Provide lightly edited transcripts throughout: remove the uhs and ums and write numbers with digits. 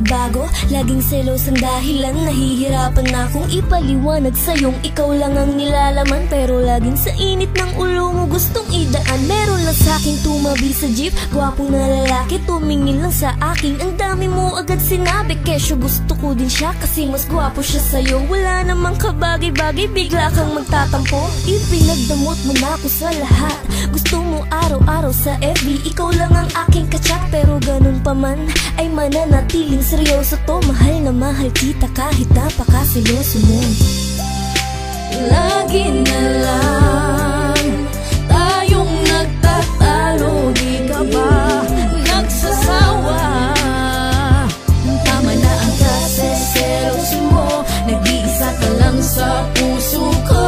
nagbago. Laging selos ang dahilan, nahihirapan na akong ipaliwanag sa'yong ikaw lang ang nilalaman. Pero laging sa init ng ulo mo gustong idaan. Meron lang sa'king tumabi sa jeep, gwapong na lalaki, tumingin lang sa akin. Ang dami mo agad sinabi, kesyo gusto ko din siya kasi mas gwapo siya sa'yo. Wala namang kabagay-bagay, bigla kang magtatampo. Ipinagdamot mo na ako sa lahat. Gusto mo araw-araw sa FB, ikaw lang ang aking kachat. Pero ganun pa man ay mananatiling seryoso to. Mahal na mahal kita kahit napakasiloso mo. Lagi na lang tayong nagtatalo, di ka ba nagsasawa? Tama na ang kaseselos mo, nag-iisa ka lang sa puso ko.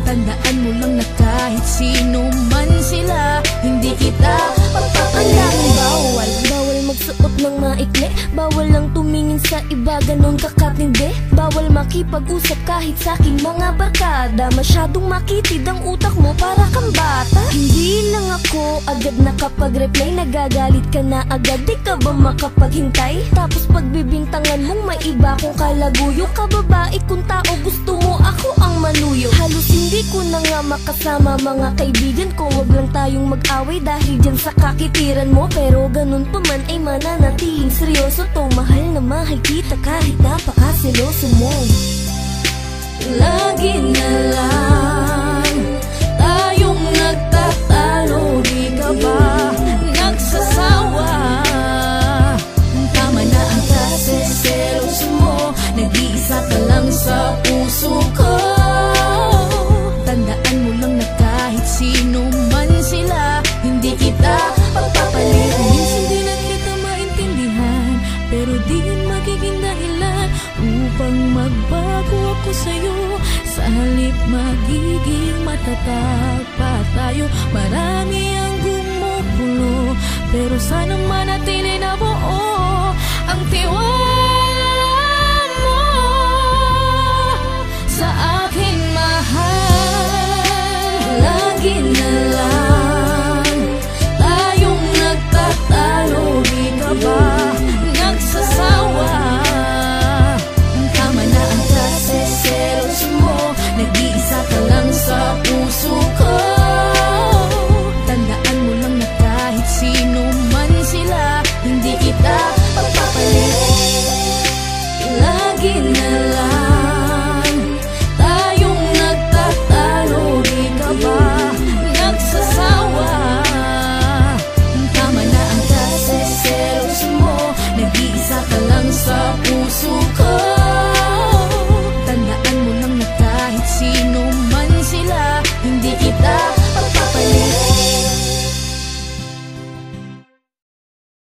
Tandaan mo lang na kahit sino man sila, hindi kita pagpapalang. Bawal magsuot ng maikli, bawal lang tumingin sa iba, ganon kakatindi. Bawal makipag-usap kahit sa aking mga barkada. Masyadong makitid ang utak mo, para kang bata. Hindi lang ako agad nakapag-reply, nagagalit ka na agad, di ka ba makapaghintay? Tapos pagbibintangan mong may iba kong kalaguyo. Kababae kung tao, gusto mo ako ang manuyo. Halos hindi ko na nga makasama mga kaibigan ko. Wag lang tayong mag-away dahil dyan sa kakitiran mo. Pero ganun pa man ay mananatiling seryoso to. Mahal na mahal kita kahit napakasiloso mo. Lagi na lang tayong nagtatalo, di ka ba nagsasawa? Tama na ang kaseselos mo, nag-iisa ka lang sa puso ko. Tandaan mo lang na kahit sino man sila, hindi kita pagpapalit. Minsan di na kita maintindihan, pero di yun magiging dahilan upang magbago ako sa'yo. Sa halip magiging matatag pa tayo. Marami ang gumugulo, pero sana manatili na buo